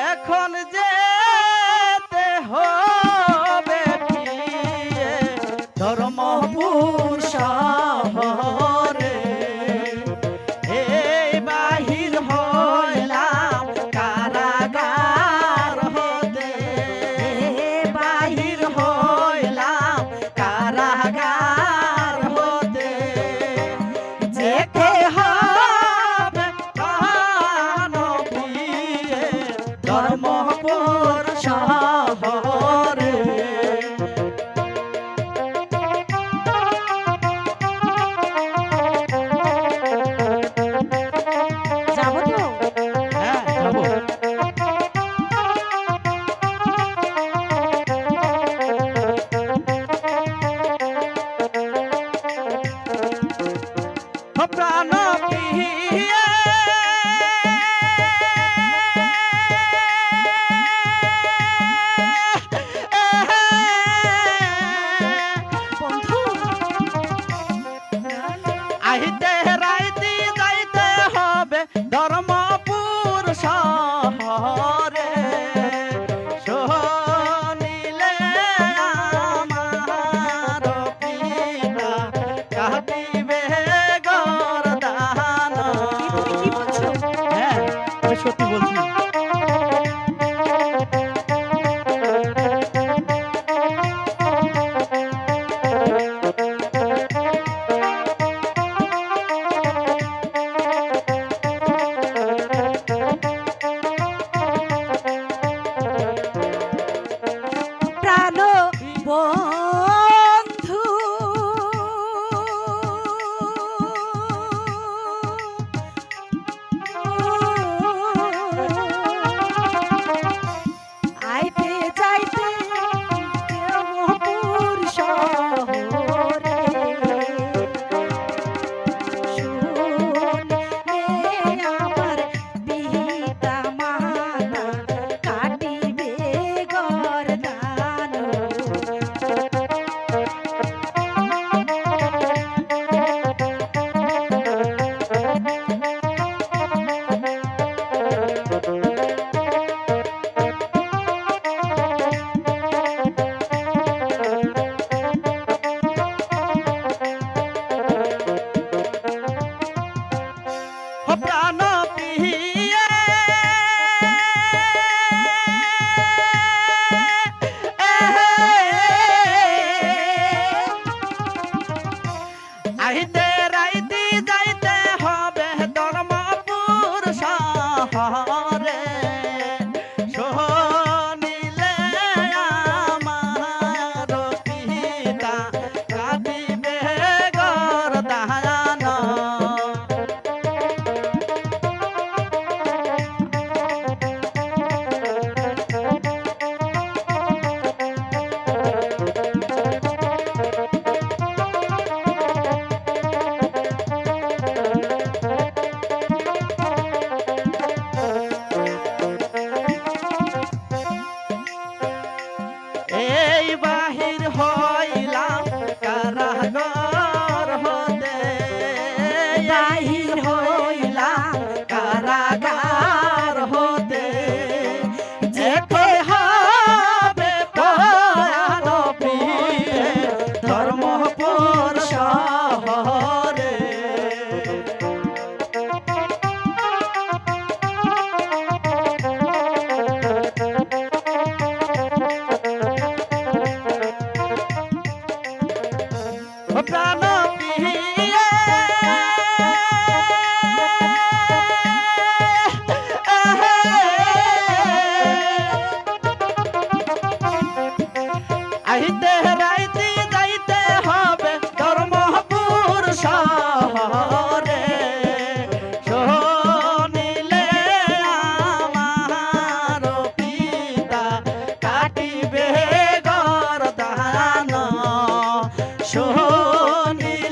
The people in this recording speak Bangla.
এখন যেতে হবে ফিরে ধর্মপুর শহরে। এই বাহির হইলাম কারাগার হতে, বাহির হইলাম কারাগার হতে। যেতে হবে প্রাণ ফিরে ধর্মপুর শহরে। যাবো তো? হ্যাঁ যাবো। প্রাণ প্রিয়ে বন্ধু আহিতে রাইতে যাইতে হবে ধর্মপুর শহরে। শোনিলে আমার পিতা কাঁদিবে গরদান। তুমি কি বলছো? হ্যাঁ আমি সত্যি বলছি। প্রাণ বন্ধু আইতে যাইতে ধর্মপুর শহরে। শুনলে আমার পিতা মাতা কাটিবে গরদান। প্রাণ প্রিয়ে আহিতে রাইতে যাইতে হবে ধর্মপুর শহরে। শোনিলে আমার পিতা কাঁদিবে গরদান। এই বাহির হইলাম কারাগার হতে, বাহির হইলাম কারাগার হতে। যেতে হবে প্রাণ প্রিয়ে ধর্মপুর শহরে। প্রাণ প্রিয়ে আহিতে রাইতে যাইতে হবে ধর্মপুর শহরে। শোনিলে আমার পিতা কাটিবে গরদান। শোনিলে জননী